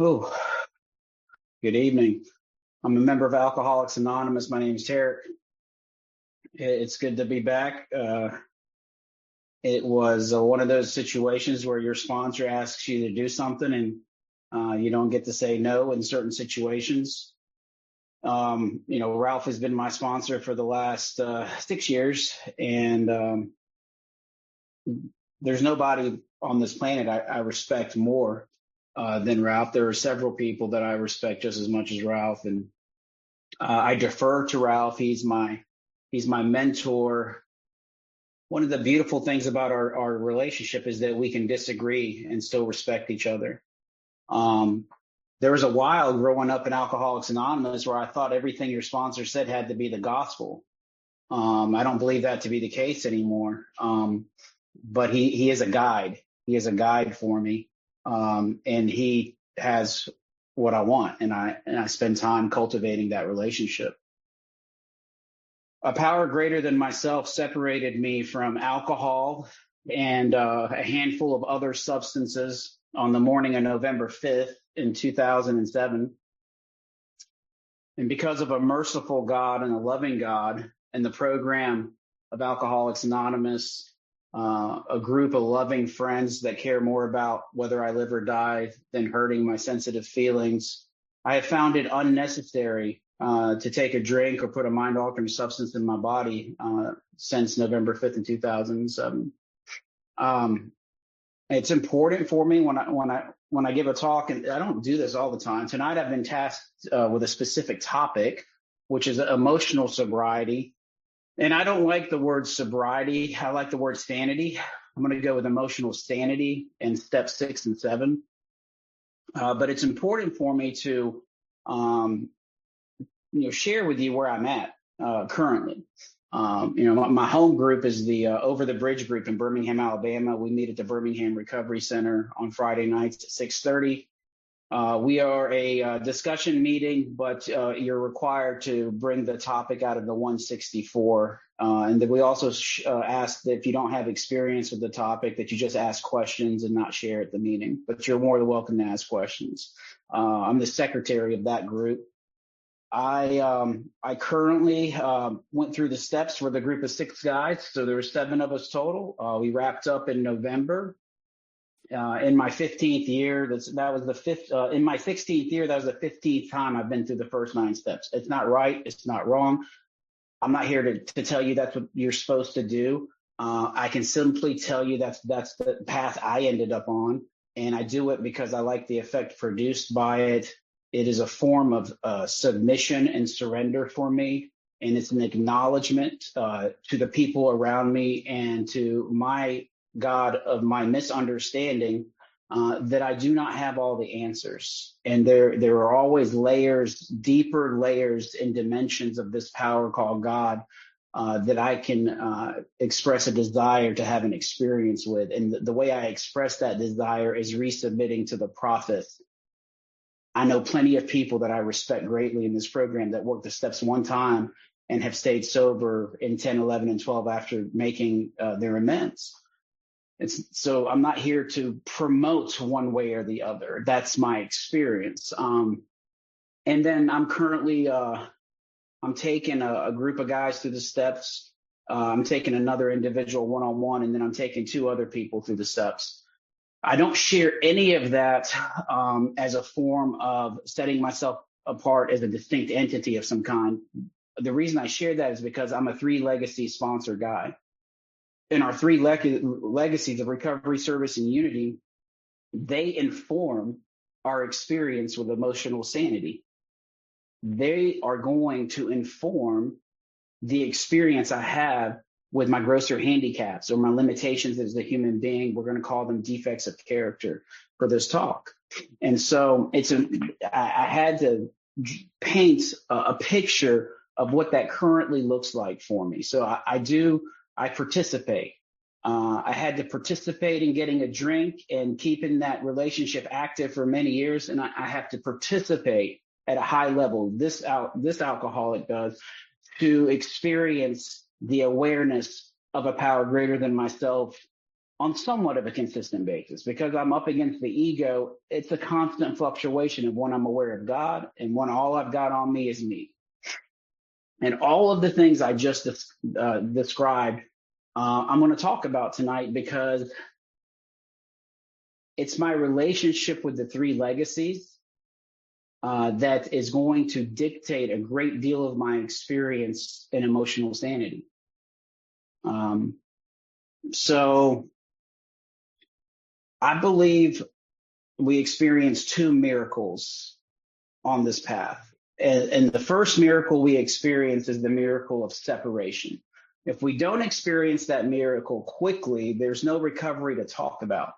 Oh, good evening. I'm a member of Alcoholics Anonymous. My name is Tarek. It's good to be back. It was one of those situations where your sponsor asks you to do something and you don't get to say no in certain situations. Ralph has been my sponsor for the last 6 years, and there's nobody on this planet I respect more than Ralph. There are several people that I respect just as much as Ralph, and I defer to Ralph. He's my mentor. One of the beautiful things about our relationship is that we can disagree and still respect each other. There was a while growing up in Alcoholics Anonymous where I thought everything your sponsor said had to be the gospel. I don't believe that to be the case anymore. But he is a guide. He is a guide for me. And he has what I want. And I spend time cultivating that relationship. A power greater than myself separated me from alcohol and a handful of other substances on the morning of November 5th in 2007. And because of a merciful God and a loving God and the program of Alcoholics Anonymous, a group of loving friends that care more about whether I live or die than hurting my sensitive feelings, I have found it unnecessary to take a drink or put a mind-altering substance in my body since November 5th in 2007. It's important for me when I give a talk, and I don't do this all the time. Tonight I've been tasked with a specific topic, which is emotional sobriety. And I don't like the word sobriety. I like the word sanity. I'm going to go with emotional sanity in step 6 and 7. But it's important for me to share with you where I'm at currently. My home group is the Over the Bridge group in Birmingham, Alabama. We meet at the Birmingham Recovery Center on Friday nights at 6:30. We are a discussion meeting, but you're required to bring the topic out of the 164. And then we also ask that if you don't have experience with the topic, that you just ask questions and not share at the meeting. But you're more than welcome to ask questions. I'm the secretary of that group. I currently went through the steps with a group of 6 guys. So there were 7 of us total. We wrapped up in November. In my 15th year, that was the fifth. In my 16th year, that was the 15th time I've been through the first 9 steps. It's not right. It's not wrong. I'm not here to tell you that's what you're supposed to do. I can simply tell you that's the path I ended up on, and I do it because I like the effect produced by it. It is a form of submission and surrender for me, and it's an acknowledgement to the people around me and to my God of my misunderstanding that I do not have all the answers. And there are always layers, deeper layers and dimensions of this power called God that I can express a desire to have an experience with. And the way I express that desire is resubmitting to the process. I know plenty of people that I respect greatly in this program that worked the steps one time and have stayed sober in 10, 11, and 12 after making their amends. So I'm not here to promote one way or the other. That's my experience. And then I'm currently, I'm taking a group of guys through the steps. I'm taking another individual one-on-one, and then I'm taking 2 other people through the steps. I don't share any of that as a form of setting myself apart as a distinct entity of some kind. The reason I share that is because I'm a 3 legacy sponsor guy. And our 3 legacies of recovery, service, and unity, they inform our experience with emotional sanity. They are going to inform the experience I have with my grosser handicaps or my limitations as a human being. We're going to call them defects of character for this talk. And so I had to paint a picture of what that currently looks like for me. So I participate. I had to participate in getting a drink and keeping that relationship active for many years. And I have to participate at a high level. This alcoholic does, to experience the awareness of a power greater than myself on somewhat of a consistent basis because I'm up against the ego. It's a constant fluctuation of when I'm aware of God and when all I've got on me is me. And all of the things I just described, I'm going to talk about tonight because it's my relationship with the three legacies that is going to dictate a great deal of my experience in emotional sanity. So I believe we experienced two miracles on this path. And the first miracle we experience is the miracle of separation. If we don't experience that miracle quickly, there's no recovery to talk about.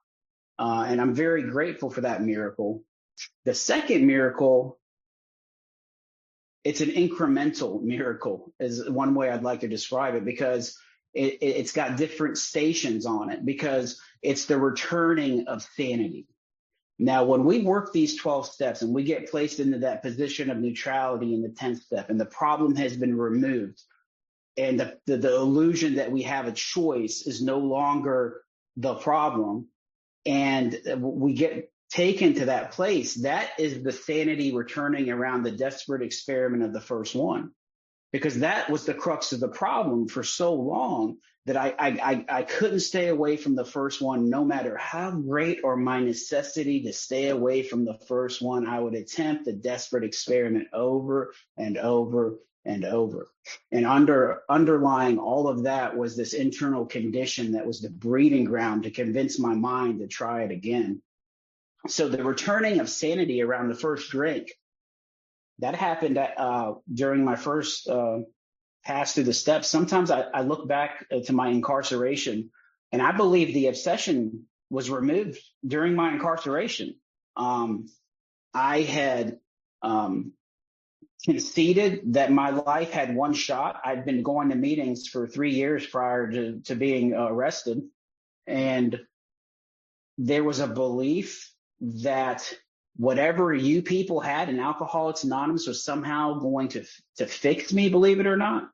And I'm very grateful for that miracle. The second miracle, it's an incremental miracle, is one way I'd like to describe it, because it's got different stations on it, because it's the returning of sanity. Now, when we work these 12 steps and we get placed into that position of neutrality in the 10th step, and the problem has been removed, and the illusion that we have a choice is no longer the problem, and we get taken to that place, that is the sanity returning around the desperate experiment of the first one. Because that was the crux of the problem for so long that I couldn't stay away from the first one, no matter how great or my necessity to stay away from the first one. I would attempt the desperate experiment over and over and over. And underlying all of that was this internal condition that was the breeding ground to convince my mind to try it again. So the returning of sanity around the first drink, that happened during my first pass through the steps. Sometimes I look back to my incarceration, and I believe the obsession was removed during my incarceration. I had conceded that my life had one shot. I'd been going to meetings for 3 years prior to being arrested, and there was a belief that whatever you people had in Alcoholics Anonymous was somehow going to fix me, believe it or not.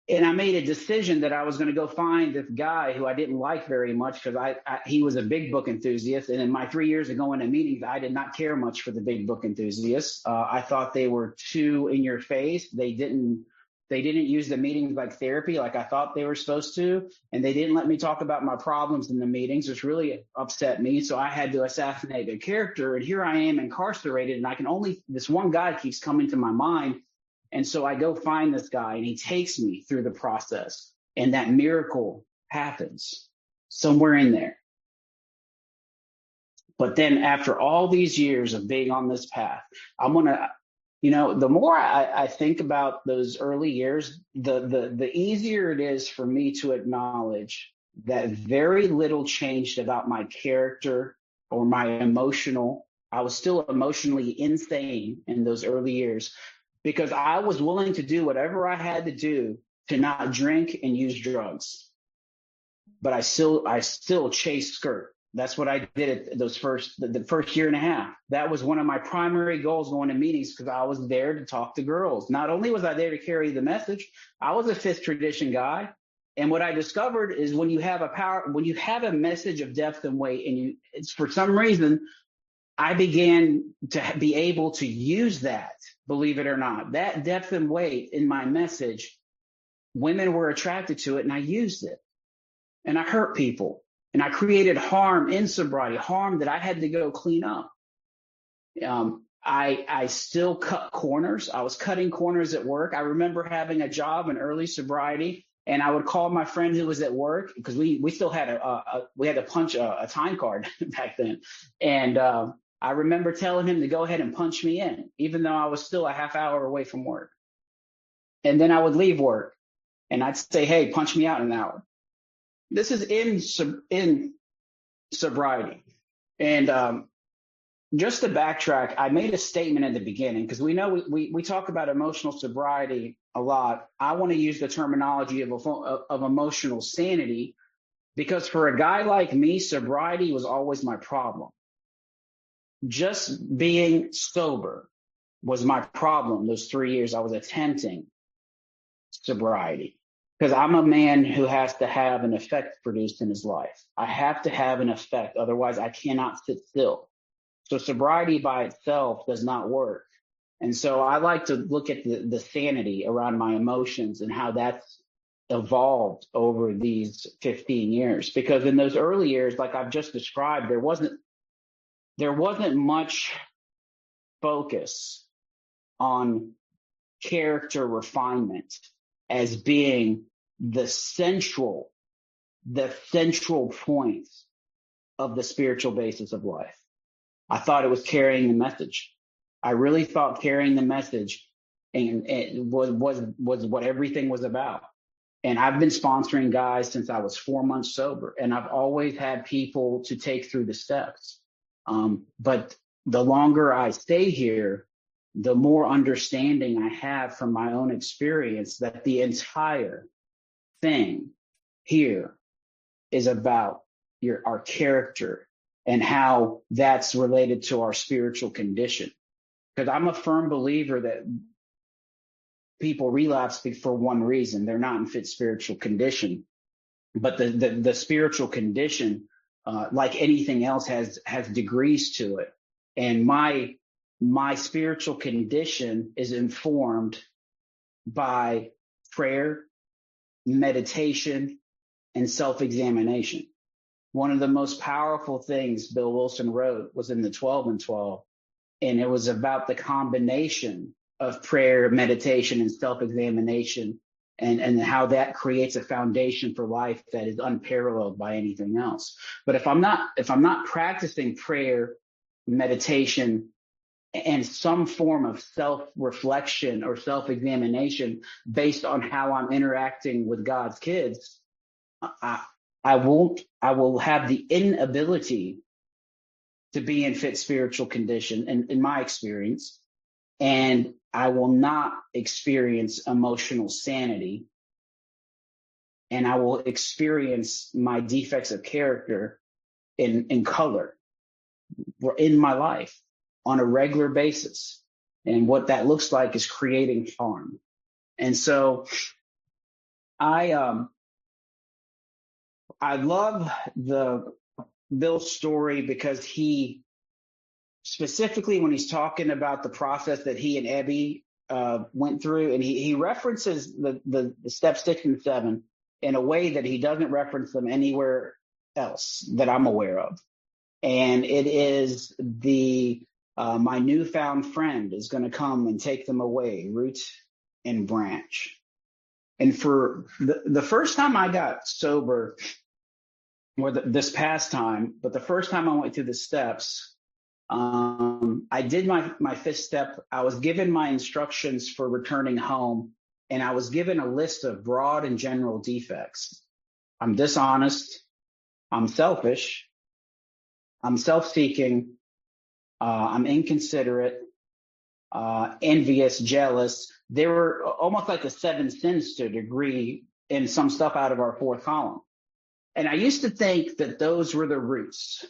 And I made a decision that I was going to go find this guy who I didn't like very much because he was a big book enthusiast. And in my 3 years of going to meetings, I did not care much for the big book enthusiasts. I thought they were too in your face. They didn't use the meetings like therapy, like I thought they were supposed to. And they didn't let me talk about my problems in the meetings, which really upset me. So I had to assassinate their character. And here I am incarcerated, and this one guy keeps coming to my mind. And so I go find this guy, and he takes me through the process. And that miracle happens somewhere in there. But then after all these years of being on this path, the more I think about those early years, the easier it is for me to acknowledge that very little changed about my character or my emotional. I was still emotionally insane in those early years because I was willing to do whatever I had to do to not drink and use drugs. But I still chased skirt. That's what I did at the first year and a half. That was one of my primary goals going to meetings, because I was there to talk to girls. Not only was I there to carry the message, I was a fifth tradition guy. And what I discovered is when you have a message of depth and weight, and it's for some reason, I began to be able to use that, believe it or not, that depth and weight in my message. Women were attracted to it, and I used it. And I hurt people. And I created harm in sobriety, harm that I had to go clean up. I still cut corners. I was cutting corners at work. I remember having a job in early sobriety, and I would call my friend who was at work, because we still had we had to punch a time card back then. And I remember telling him to go ahead and punch me in, even though I was still a half hour away from work. And then I would leave work, and I'd say, hey, punch me out in an hour. This is in sobriety. And just to backtrack, I made a statement at the beginning, because we know we talk about emotional sobriety a lot. I want to use the terminology of emotional sanity, because for a guy like me, sobriety was always my problem. Just being sober was my problem those 3 years I was attempting sobriety. because I'm a man who has to have an effect produced in his life. I have to have an effect. Otherwise, I cannot sit still. So sobriety by itself does not work. And so I like to look at the sanity around my emotions and how that's evolved over these 15 years. Because in those early years, like I've just described, there wasn't much focus on character refinement as being the central point of the spiritual basis of life. I thought it was carrying the message. I really thought carrying the message and was what everything was about. And I've been sponsoring guys since I was 4 months sober, and I've always had people to take through the steps. But the longer I stay here, the more understanding I have from my own experience that the entire thing here is about our character and how that's related to our spiritual condition. Because I'm a firm believer that people relapse for one reason. They're not in fit spiritual condition. But the spiritual condition, like anything else, has degrees to it. And my spiritual condition is informed by prayer, meditation, and self-examination. One of the most powerful things Bill Wilson wrote was in the 12 and 12, and it was about the combination of prayer, meditation, and self-examination, and how that creates a foundation for life that is unparalleled by anything else. But if I'm not practicing prayer, meditation, and some form of self-reflection or self-examination based on how I'm interacting with God's kids, I will have the inability to be in fit spiritual condition, in my experience, and I will not experience emotional sanity, and I will experience my defects of character in color in my life on a regular basis. And what that looks like is creating harm. And so I love Bill's story because he specifically, when he's talking about the process that he and Ebby went through, and he references the steps 6 and 7 in a way that he doesn't reference them anywhere else that I'm aware of. And it is my newfound friend is going to come and take them away, root and branch. And for the first time I got sober, or this past time, but the first time I went through the steps, I did my fifth step. I was given my instructions for returning home, and I was given a list of broad and general defects. I'm dishonest. I'm selfish. I'm self-seeking. I'm inconsiderate, envious, jealous. They were almost like the 7 sins to a degree in some stuff out of our 4th column. And I used to think that those were the roots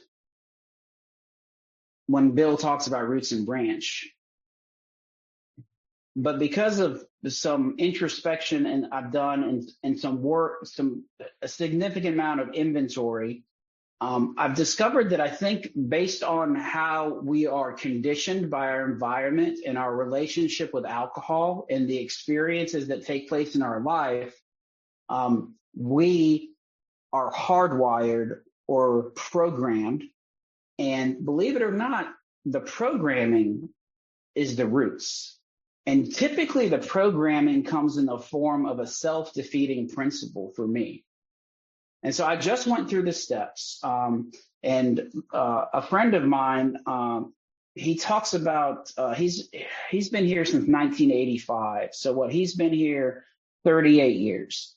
when Bill talks about roots and branch. But because of some introspection and I've done and some work, a significant amount of inventory, I've discovered that I think based on how we are conditioned by our environment and our relationship with alcohol and the experiences that take place in our life, we are hardwired or programmed. And believe it or not, the programming is the roots. And typically the programming comes in the form of a self-defeating principle for me. And so I just went through the steps, and a friend of mine, he talks about he's been here since 1985. So he's been here 38 years.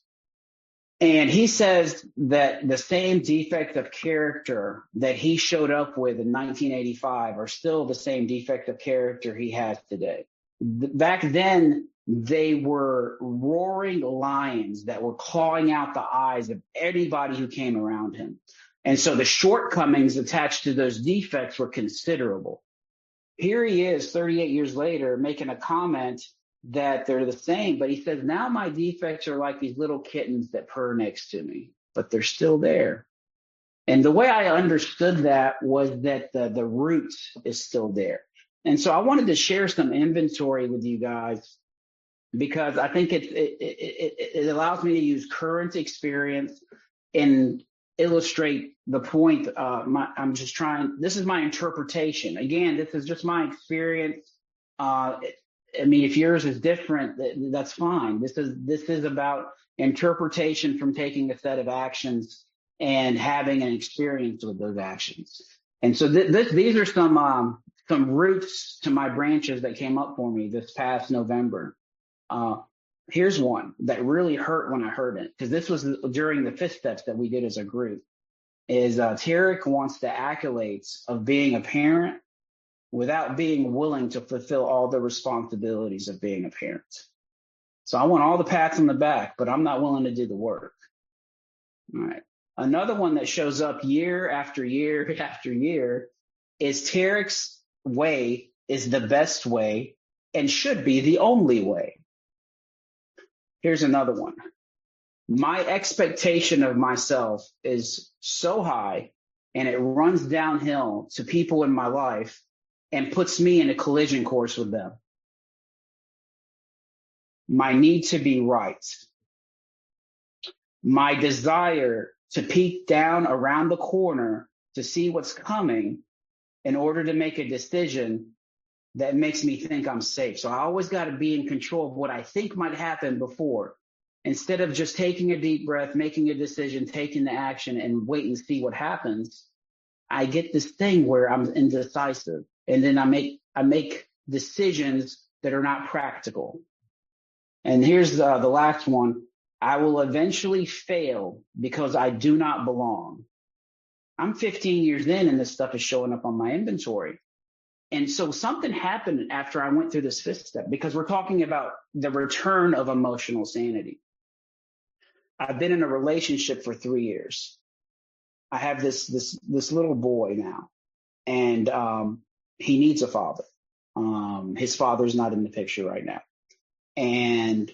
And he says that the same defect of character that he showed up with in 1985 are still the same defect of character he has today. Back then, they were roaring lions that were clawing out the eyes of anybody who came around him. And so the shortcomings attached to those defects were considerable. Here he is 38 years later making a comment that they're the same, but he says, now my defects are like these little kittens that purr next to me, but they're still there. And the way I understood that was that the root is still there. And so I wanted to share some inventory with you guys because I think it allows me to use current experience and illustrate the point. This is my interpretation. Again, this is just my experience. I mean, if yours is different, that's fine. This is about interpretation from taking a set of actions and having an experience with those actions. And so these are some roots to my branches that came up for me this past November. Here's one that really hurt when I heard it, because this was during the 5th steps that we did as a group, is Tarek wants the accolades of being a parent without being willing to fulfill all the responsibilities of being a parent. So I want all the pats on the back, but I'm not willing to do the work. All right. Another one that shows up year after year after year is Tarek's way is the best way and should be the only way. Here's another one. My expectation of myself is so high and it runs downhill to people in my life and puts me in a collision course with them. My need to be right. My desire to peek down around the corner to see what's coming in order to make a decision that makes me think I'm safe. So I always got to be in control of what I think might happen before, instead of just taking a deep breath, making a decision, taking the action and wait and see what happens. I get this thing where I'm indecisive, and then I make decisions that are not practical. And here's the last one. I will eventually fail because I do not belong. I'm 15 years in and this stuff is showing up on my inventory. And so something happened after I went through this 5th step, because we're talking about the return of emotional sanity. I've been in a relationship for 3 years. I have this little boy now, and he needs a father. His father's not in the picture right now. And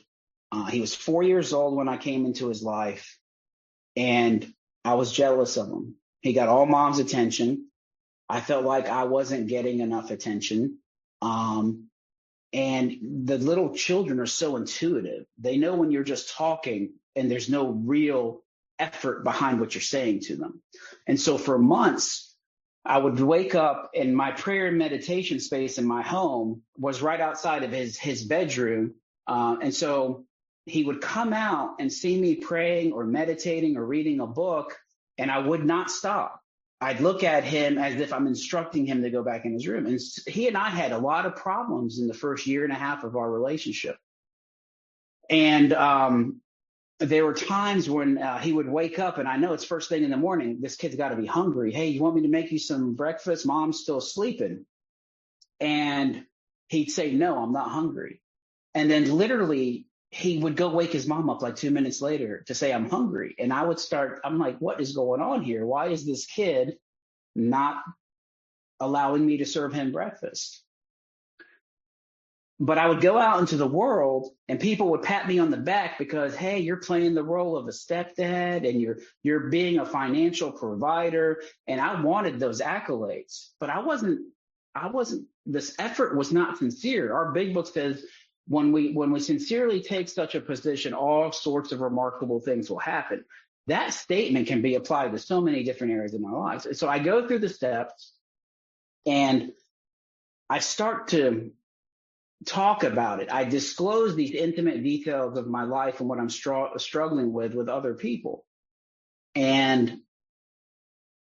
he was 4 years old when I came into his life, and I was jealous of him. He got all mom's attention. I felt like I wasn't getting enough attention. And the little children are so intuitive. They know when you're just talking and there's no real effort behind what you're saying to them. And so for months, I would wake up and my prayer and meditation space in my home was right outside of his bedroom. And so he would come out and see me praying or meditating or reading a book, and I would not stop. I'd look at him as if I'm instructing him to go back in his room. And he and I had a lot of problems in the first year and a half of our relationship. And there were times when he would wake up, and I know it's first thing in the morning. This kid's got to be hungry. Hey, you want me to make you some breakfast? Mom's still sleeping. And he'd say, no, I'm not hungry. And then literally he would go wake his mom up like 2 minutes later to say, I'm hungry. And I'm like, what is going on here? Why is this kid not allowing me to serve him breakfast? But I would go out into the world and people would pat me on the back because, hey, you're playing the role of a stepdad and you're being a financial provider. And I wanted those accolades, but I wasn't, this effort was not sincere. Our big book says, when we sincerely take such a position, all sorts of remarkable things will happen. That statement can be applied to so many different areas of my life. So I go through the steps and I start to talk about it. I disclose these intimate details of my life and what I'm struggling with other people. And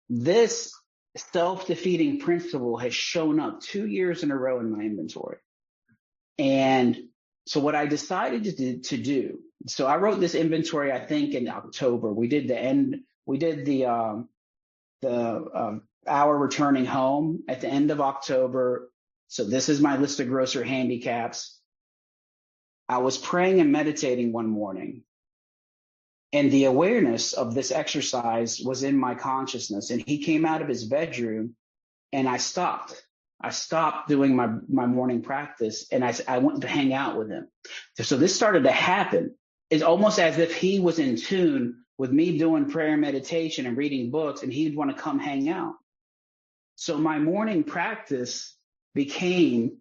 this self-defeating principle has shown up 2 years in a row in my inventory. And so what I decided to do, so I wrote this inventory, I think in October. We did the hour returning home at the end of October. So this is my list of grosser handicaps. I was praying and meditating one morning, and the awareness of this exercise was in my consciousness. And he came out of his bedroom, and I stopped. I stopped doing my morning practice, and I went to hang out with him. So this started to happen. It's almost as if he was in tune with me doing prayer and meditation and reading books, and he'd want to come hang out. So my morning practice became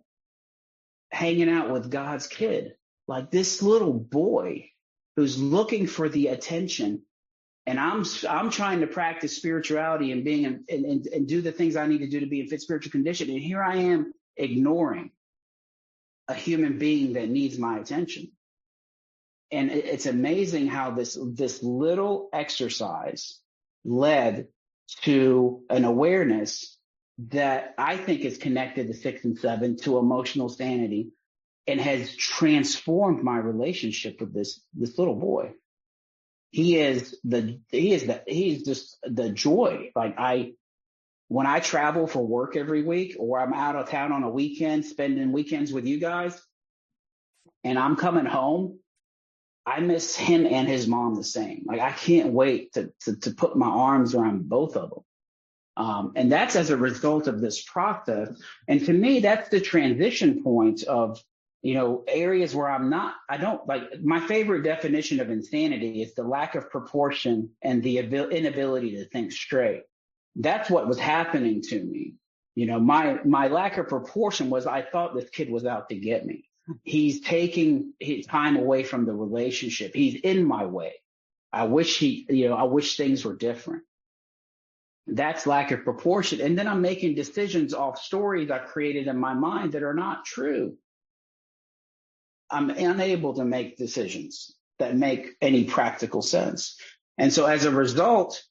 hanging out with God's kid, like this little boy who's looking for the attention. And I'm trying to practice spirituality and being and do the things I need to do to be in fit spiritual condition. And here I am ignoring a human being that needs my attention. And it's amazing how this little exercise led to an awareness that I think is connected to 6 and 7, to emotional sanity, and has transformed my relationship with this little boy. He's just the joy. Like when I travel for work every week, or I'm out of town on a weekend, spending weekends with you guys, and I'm coming home, I miss him and his mom the same. Like I can't wait to put my arms around both of them. And that's as a result of this process. And to me, that's the transition point of, areas where I don't like. My favorite definition of insanity is the lack of proportion and the inability to think straight. That's what was happening to me. My lack of proportion was, I thought this kid was out to get me. He's taking his time away from the relationship. He's in my way. I wish things were different. That's lack of proportion. And then I'm making decisions off stories I created in my mind that are not true. I'm unable to make decisions that make any practical sense. And so as a result,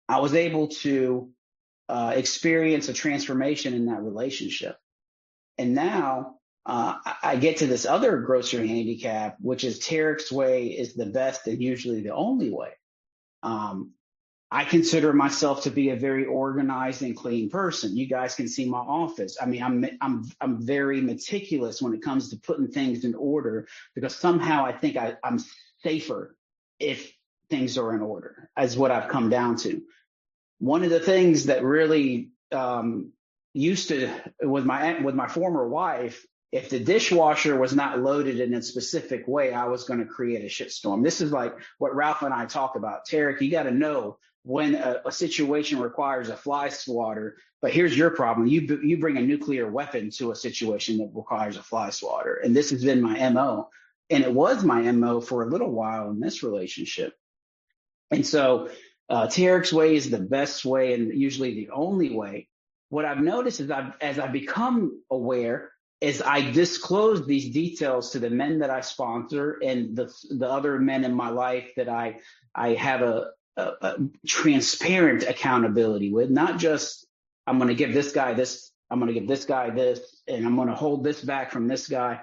I was able to experience a transformation in that relationship. And now I get to this other grocery handicap, which is Tarek's way is the best and usually the only way. I consider myself to be a very organized and clean person. You guys can see my office. I mean, I'm very meticulous when it comes to putting things in order, because somehow I think I'm safer if things are in order, is what I've come down to. One of the things that really used to, with my former wife, if the dishwasher was not loaded in a specific way, I was going to create a shitstorm. This is like what Ralph and I talk about. Tarek, you got to know when a situation requires a fly swatter, but here's your problem. You bring a nuclear weapon to a situation that requires a fly swatter. And this has been my MO. And it was my MO for a little while in this relationship. And so Tarek's way is the best way and usually the only way. What I've noticed is as I become aware, is I disclose these details to the men that I sponsor and the other men in my life that I have a transparent accountability with, not just I'm going to give this guy this, I'm going to give this guy this, and I'm going to hold this back from this guy.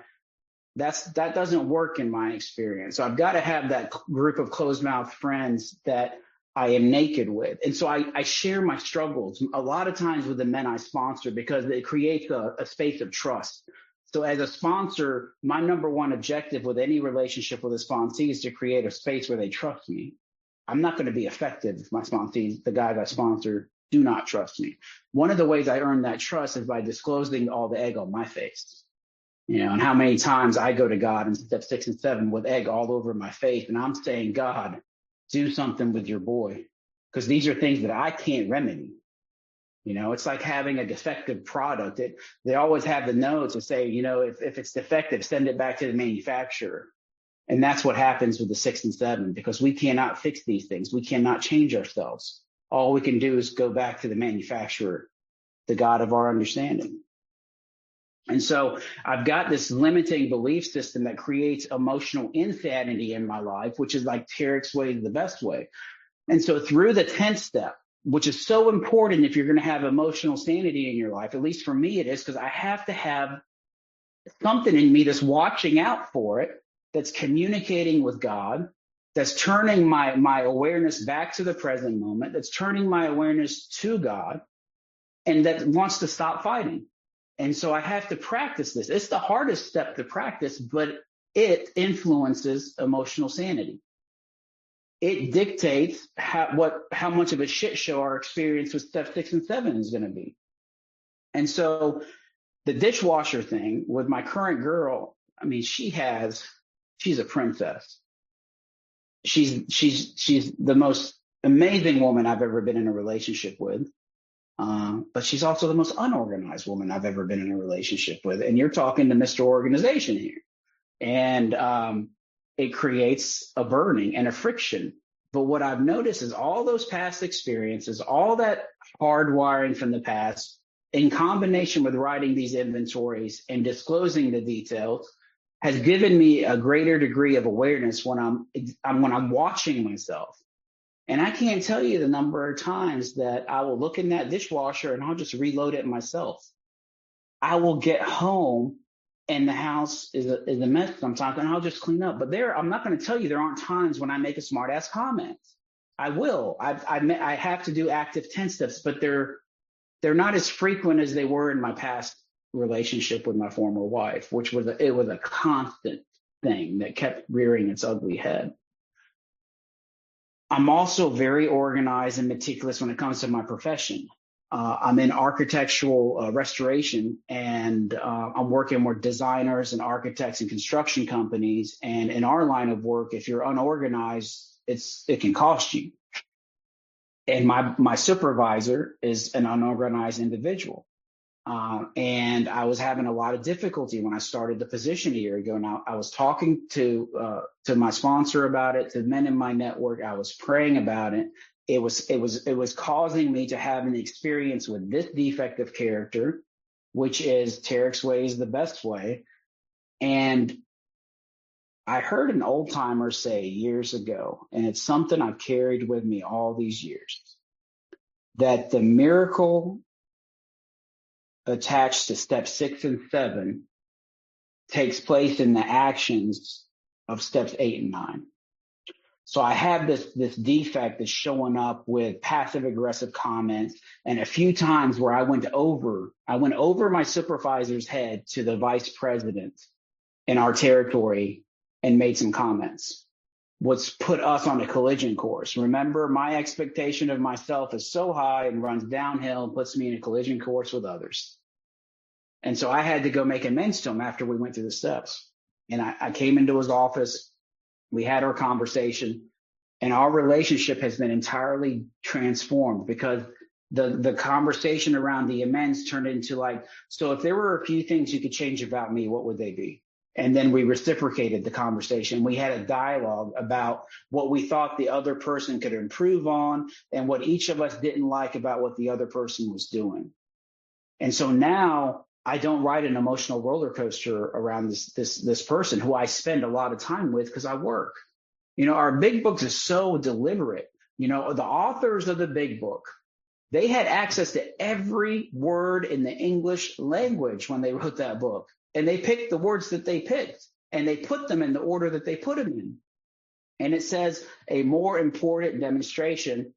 That doesn't work in my experience. So I've got to have that group of closed mouth friends that I am naked with. And so I share my struggles a lot of times with the men I sponsor, because it creates a space of trust. So as a sponsor, my number one objective with any relationship with a sponsee is to create a space where they trust me. I'm not going to be effective if my sponsees, the guys I sponsor, do not trust me. One of the ways I earn that trust is by disclosing all the egg on my face. And how many times I go to God in step 6 and 7 with egg all over my face, and I'm saying, God, do something with your boy, because these are things that I can't remedy. It's like having a defective product. They always have the notes that say, if it's defective, send it back to the manufacturer. And that's what happens with the 6 and 7, because we cannot fix these things. We cannot change ourselves. All we can do is go back to the manufacturer, the God of our understanding. And so I've got this limiting belief system that creates emotional insanity in my life, which is like Tarek's way is the best way. And so through the 10th step, which is so important if you're going to have emotional sanity in your life, at least for me it is, because I have to have something in me that's watching out for it, that's communicating with God, that's turning my awareness back to the present moment, that's turning my awareness to God, and that wants to stop fighting. And so I have to practice this. It's the hardest step to practice, but it influences emotional sanity. It dictates how much of a shit show our experience with step 6 and 7 is going to be. And so The dishwasher thing with my current girl, I mean, she's a princess. She's the most amazing woman I've ever been in a relationship with. But she's also the most unorganized woman I've ever been in a relationship with. And you're talking to Mr. Organization here. And it creates a burning and a friction. But what I've noticed is all those past experiences, all that hardwiring from the past, in combination with writing these inventories and disclosing the details, has given me a greater degree of awareness when I'm watching myself. And I can't tell you the number of times that I will look in that dishwasher and I'll just reload it myself. I will get home and the house is a mess sometimes, and I'll just clean up. But I'm not going to tell you there aren't times when I make a smart ass comment. I will. I have to do active 10 steps, but they're not as frequent as they were in my past relationship with my former wife, which was a constant thing that kept rearing its ugly head. I'm also very organized and meticulous when it comes to my profession. I'm in architectural restoration, and I'm working with designers and architects and construction companies. And in our line of work, if you're unorganized, it can cost you. And my supervisor is an unorganized individual. And I was having a lot of difficulty when I started the position a year ago. Now, I was talking to my sponsor about it, to men in my network. I was praying about it. It was causing me to have an experience with this defective character, which is Tarek's way is the best way. And I heard an old timer say years ago, and it's something I've carried with me all these years, that the miracle attached to step 6 and 7 takes place in the actions of steps 8 and 9. So I have this defect that's showing up with passive aggressive comments, and a few times where I went over my supervisor's head to the vice president in our territory and made some comments, which put us on a collision course. Remember, my expectation of myself is so high and runs downhill and puts me in a collision course with others. And so I had to go make amends to him after we went through the steps. And I came into his office. We had our conversation, and our relationship has been entirely transformed because the conversation around the amends turned into like, so if there were a few things you could change about me, what would they be? And then we reciprocated the conversation. We had a dialogue about what we thought the other person could improve on and what each of us didn't like about what the other person was doing. And so now I don't ride an emotional roller coaster around this person who I spend a lot of time with because I work. You know, our big books is so deliberate. You know, the authors of the big book, they had access to every word in the English language when they wrote that book. And they picked the words that they picked, and they put them in the order that they put them in. And it says a more important demonstration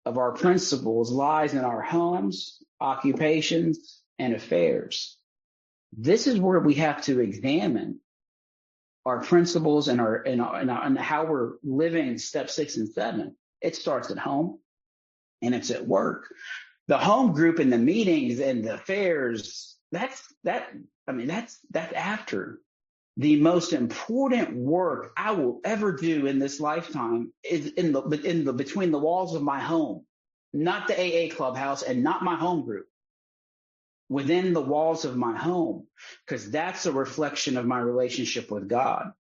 of our principles lies in our homes, occupations, and affairs. This is where we have to examine our principles and how we're living step 6 and 7. It starts at home and it's at work. The home group and the meetings and the affairs, that's after. The most important work I will ever do in this lifetime is between the walls of my home, not the AA clubhouse and not my home group. Within the walls of my home, because that's a reflection of my relationship with God.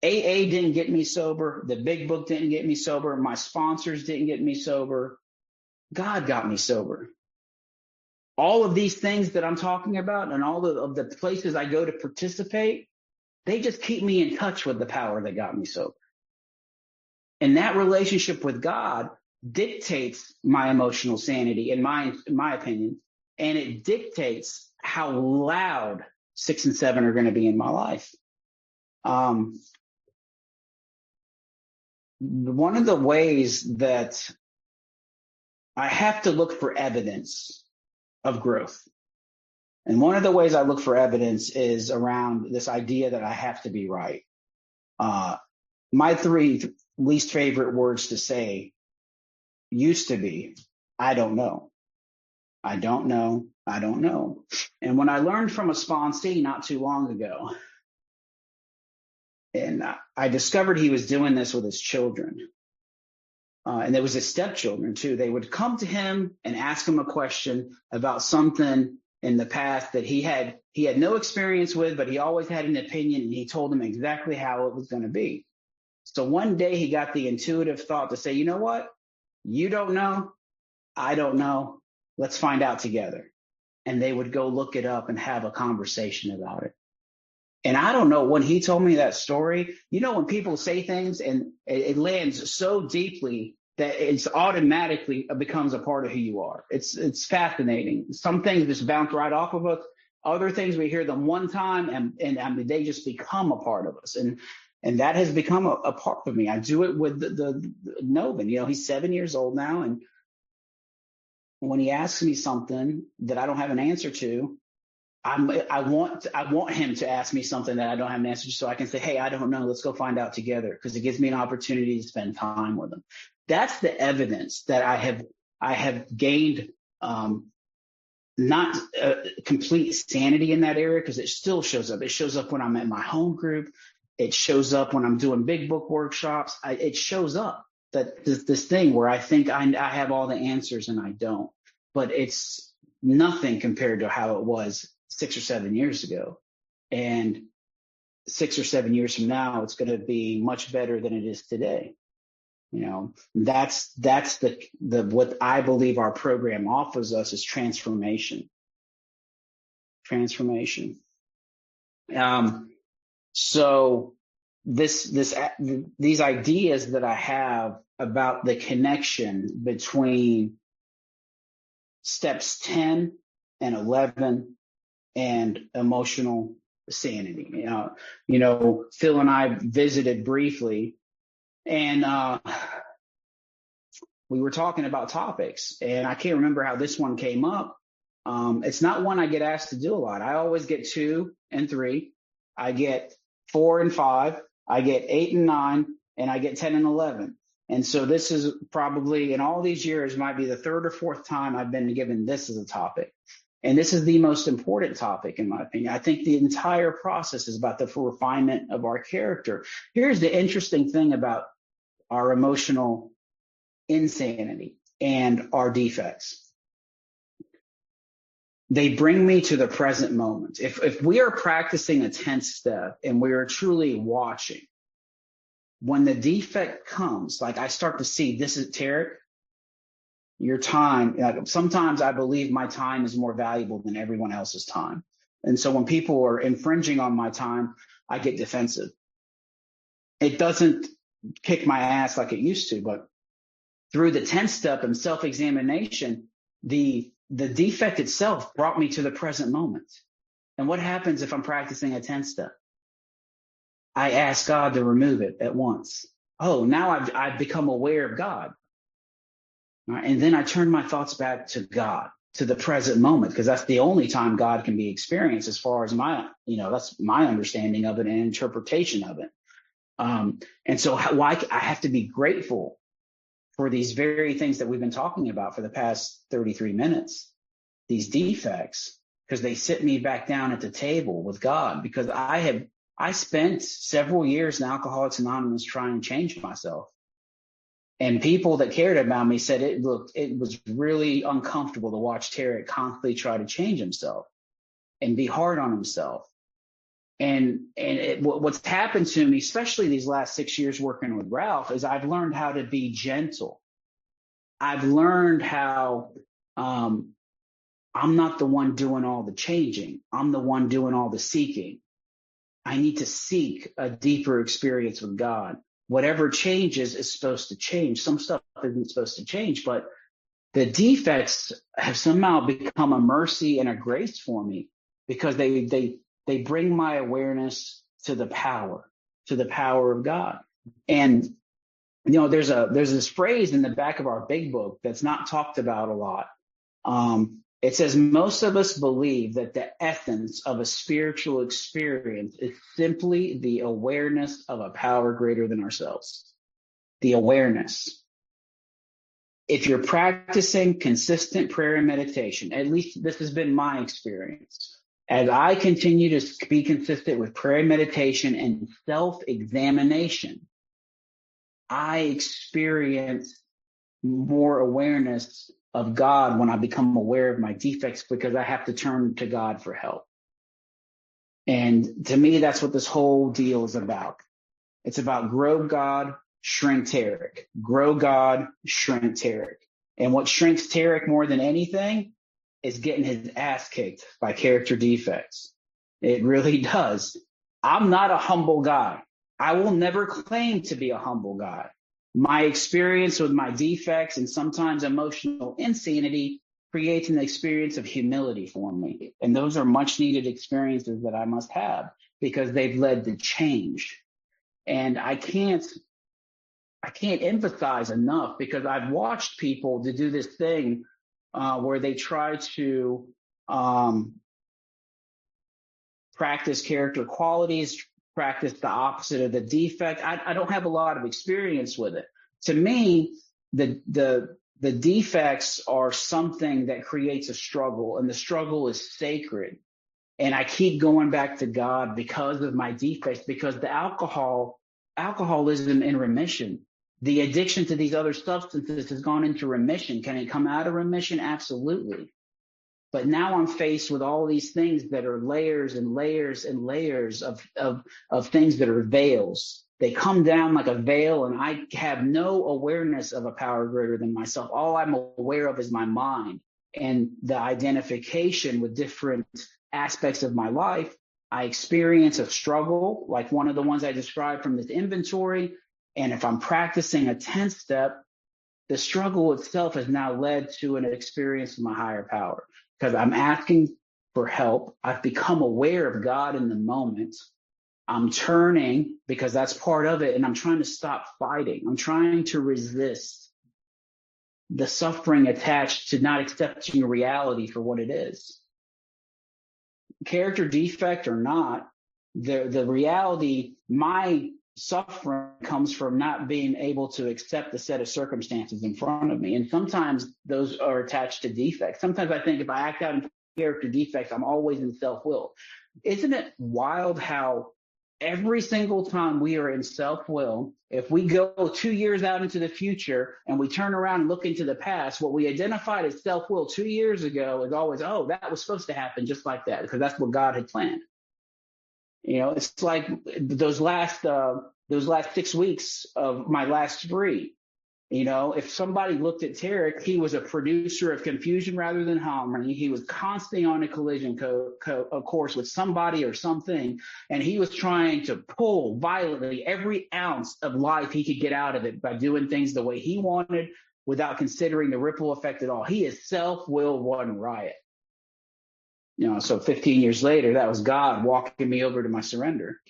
AA didn't get me sober. The big book didn't get me sober. My sponsors didn't get me sober. God got me sober. All of these things that I'm talking about and all of the places I go to participate, they just keep me in touch with the power that got me sober. And that relationship with God dictates my emotional sanity, in my opinion. And it dictates how loud 6 and 7 are going to be in my life. One of the ways that I have to look for evidence of growth, and one of the ways I look for evidence is around this idea that I have to be right. My 3 least favorite words to say used to be, I don't know. I don't know. I don't know. And when I learned from a sponsee not too long ago, and I discovered he was doing this with his children. And there was his stepchildren too. They would come to him and ask him a question about something in the past that he had no experience with, but he always had an opinion, and he told them exactly how it was going to be. So one day he got the intuitive thought to say, you know what? You don't know. I don't know. Let's find out together. And they would go look it up and have a conversation about it. And I don't know, when he told me that story, you know, when people say things and it lands so deeply that it's automatically becomes a part of who you are. It's fascinating. Some things just bounce right off of us. Other things, we hear them one time and I mean, they just become a part of us. And that has become a part of me. I do it with the Novin. You know, he's 7 years old now. And when he asks me something that I don't have an answer to, I want him to ask me something that I don't have an answer to, so I can say, hey, I don't know. Let's go find out together, because it gives me an opportunity to spend time with him. That's the evidence that I have gained, not complete sanity in that area, because it still shows up. It shows up when I'm in my home group. It shows up when I'm doing big book workshops. It shows up that this thing where I think I have all the answers and I don't. But it's nothing compared to how it was 6 or 7 years ago. And 6 or 7 years from now, it's going to be much better than it is today. You know, that's the what I believe our program offers us is transformation. Transformation. So these ideas that I have about the connection between steps 10 and 11 and emotional sanity. You know, Phil and I visited briefly, and we were talking about topics, and I can't remember how this one came up. It's not one I get asked to do a lot. I always get 2 and 3. I get 4 and 5. I get 8 and 9, and I get 10 and 11. And so this is probably, in all these years, might be the 3rd or 4th time I've been given this as a topic. And this is the most important topic, in my opinion. I think the entire process is about the refinement of our character. Here's the interesting thing about our emotional insanity and our defects. They bring me to the present moment. If we are practicing a 10th step and we are truly watching, when the defect comes, like I start to see, this is Tarek, your time. Like sometimes I believe my time is more valuable than everyone else's time. And so when people are infringing on my time, I get defensive. It doesn't kick my ass like it used to, but through the 10th step and self-examination, the defect itself brought me to the present moment. And what happens if I'm practicing a 10th step? I ask God to remove it at once. Oh, now I've become aware of God. All right, and then I turn my thoughts back to God, to the present moment, because that's the only time God can be experienced as far as that's my understanding of it and interpretation of it. And so I have to be grateful for these very things that we've been talking about for the past 33 minutes, these defects, because they sit me back down at the table with God, because I spent several years in Alcoholics Anonymous trying to change myself. And people that cared about me said it was really uncomfortable to watch Tarek constantly try to change himself and be hard on himself. And what's happened to me, especially these last 6 years working with Ralph, is I've learned how to be gentle. I've learned how I'm not the one doing all the changing. I'm the one doing all the seeking. I need to seek a deeper experience with God. Whatever changes is supposed to change. Some stuff isn't supposed to change, but the defects have somehow become a mercy and a grace for me, because they bring my awareness to the power of God. And there's this phrase in the back of our big book that's not talked about a lot. It says, most of us believe that the essence of a spiritual experience is simply the awareness of a power greater than ourselves. The awareness. If you're practicing consistent prayer and meditation, at least this has been my experience, as I continue to be consistent with prayer and meditation and self-examination, I experience more awareness of God when I become aware of my defects, because I have to turn to God for help. And to me, that's what this whole deal is about. It's about grow God, shrink Tarek. Grow God, shrink Tarek. And what shrinks Tarek more than anything is getting his ass kicked by character defects. It really does. I'm not a humble guy. I will never claim to be a humble guy. My experience with my defects and sometimes emotional insanity creates an experience of humility for me. And those are much needed experiences that I must have, because they've led to change. And I can't emphasize enough, because I've watched people to do this thing where they try to practice character qualities, practice the opposite of the defect. I don't have a lot of experience with it. To me, the defects are something that creates a struggle, and the struggle is sacred. And I keep going back to God because of my defects, because the alcoholism in remission, the addiction to these other substances has gone into remission. Can it come out of remission? Absolutely. But now I'm faced with all these things that are layers and layers and layers of things that are veils. They come down like a veil, and I have no awareness of a power greater than myself. All I'm aware of is my mind and the identification with different aspects of my life. I experience a struggle like one of the ones I described from this inventory. And if I'm practicing a 10th step, the struggle itself has now led to an experience of my higher power, because I'm asking for help. I've become aware of God in the moment. I'm turning, because that's part of it. And I'm trying to stop fighting. I'm trying to resist the suffering attached to not accepting reality for what it is. Character defect or not, the reality, my suffering comes from not being able to accept the set of circumstances in front of me. And sometimes those are attached to defects. Sometimes I think if I act out in character defects, I'm always in self-will. Isn't it wild how every single time we are in self-will, if we go 2 years out into the future and we turn around and look into the past, what we identified as self-will 2 years ago is always, oh, that was supposed to happen just like that, because that's what God had planned. You know, it's like those last 6 weeks of my last spree. You know, if somebody looked at Tarek, he was a producer of confusion rather than harmony. He was constantly on a collision course with somebody or something, and he was trying to pull violently every ounce of life he could get out of it by doing things the way he wanted without considering the ripple effect at all. He is self-will one riot. You know, so 15 years later, that was God walking me over to my surrender.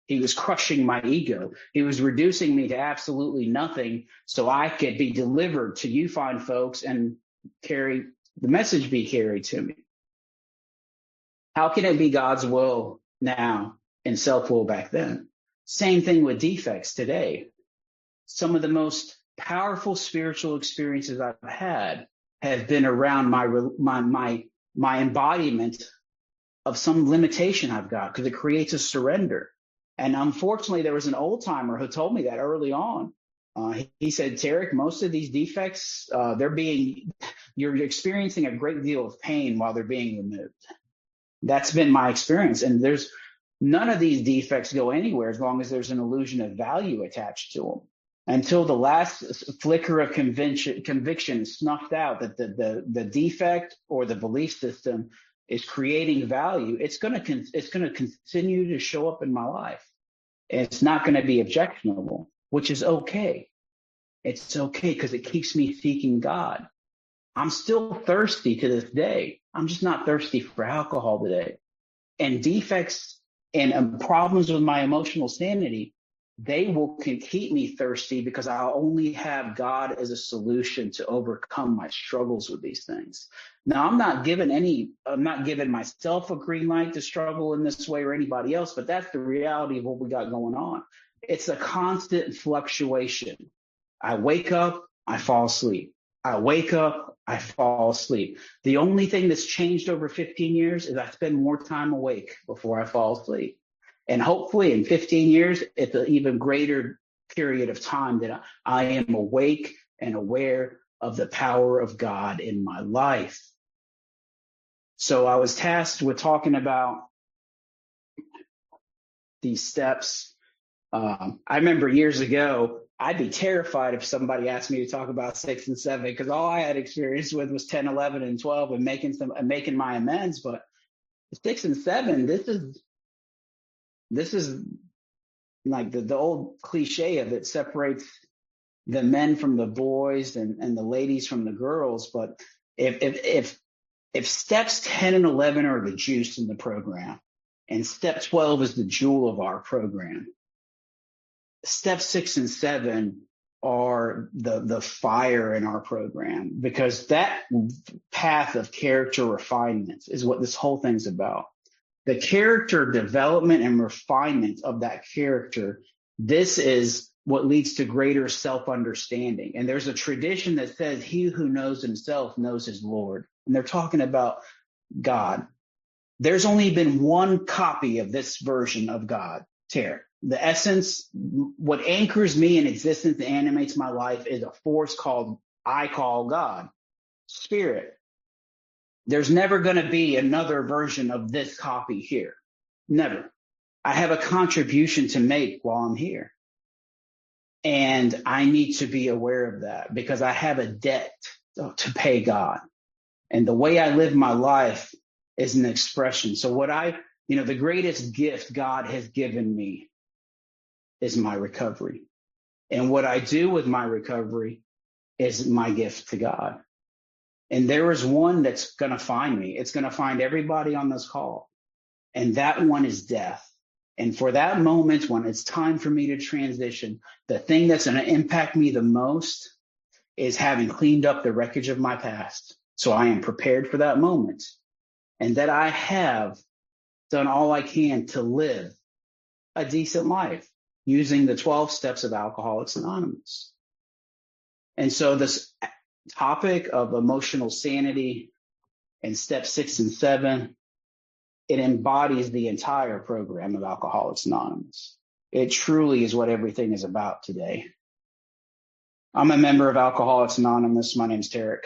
He was crushing my ego. He was reducing me to absolutely nothing so I could be delivered to you fine folks and carry the message be carried to me. How can it be God's will now and self-will back then? Same thing with defects today. Some of the most powerful spiritual experiences I've had have been around my embodiment of some limitation I've got, because it creates a surrender. And unfortunately, there was an old timer who told me that early on. He said, Tarek, most of these defects, you're experiencing a great deal of pain while they're being removed. That's been my experience. And there's none of these defects go anywhere as long as there's an illusion of value attached to them. Until the last flicker of conviction is snuffed out that the defect or the belief system is creating value, it's going to continue to show up in my life. It's not going to be objectionable, which is okay. It's okay because it keeps me seeking God. I'm still thirsty to this day. I'm just not thirsty for alcohol today. And defects and problems with my emotional sanity, they can keep me thirsty because I'll only have God as a solution to overcome my struggles with these things. Now, I'm not giving myself a green light to struggle in this way or anybody else, but that's the reality of what we got going on. It's a constant fluctuation. I wake up, I fall asleep. I wake up, I fall asleep. The only thing that's changed over 15 years is I spend more time awake before I fall asleep. And hopefully in 15 years, it's an even greater period of time that I am awake and aware of the power of God in my life. So I was tasked with talking about these steps. I remember years ago, I'd be terrified if somebody asked me to talk about 6 and 7, because all I had experience with was 10, 11, and 12 and making my amends. But 6 and 7, this is like the old cliche of it separates the men from the boys and the ladies from the girls. But if steps 10 and 11 are the juice in the program, and step 12 is the jewel of our program, step 6 and 7 are the fire in our program, because that path of character refinement is what this whole thing's about. The character development and refinement of that character, this is what leads to greater self-understanding. And there's a tradition that says he who knows himself knows his Lord. And they're talking about God. There's only been one copy of this version of God, Tarek. The essence, what anchors me in existence and animates my life, is a force I call God, Spirit. There's never going to be another version of this copy here. Never. I have a contribution to make while I'm here. And I need to be aware of that, because I have a debt to pay God. And the way I live my life is an expression. So the greatest gift God has given me is my recovery. And what I do with my recovery is my gift to God. And there is one that's going to find me. It's going to find everybody on this call. And that one is death. And for that moment, when it's time for me to transition, the thing that's going to impact me the most is having cleaned up the wreckage of my past. So I am prepared for that moment. And that I have done all I can to live a decent life using the 12 steps of Alcoholics Anonymous. And so this topic of emotional sanity and step 6 and 7, it embodies the entire program of Alcoholics Anonymous. It truly is what everything is about today. I'm a member of Alcoholics Anonymous. My name's Tarek.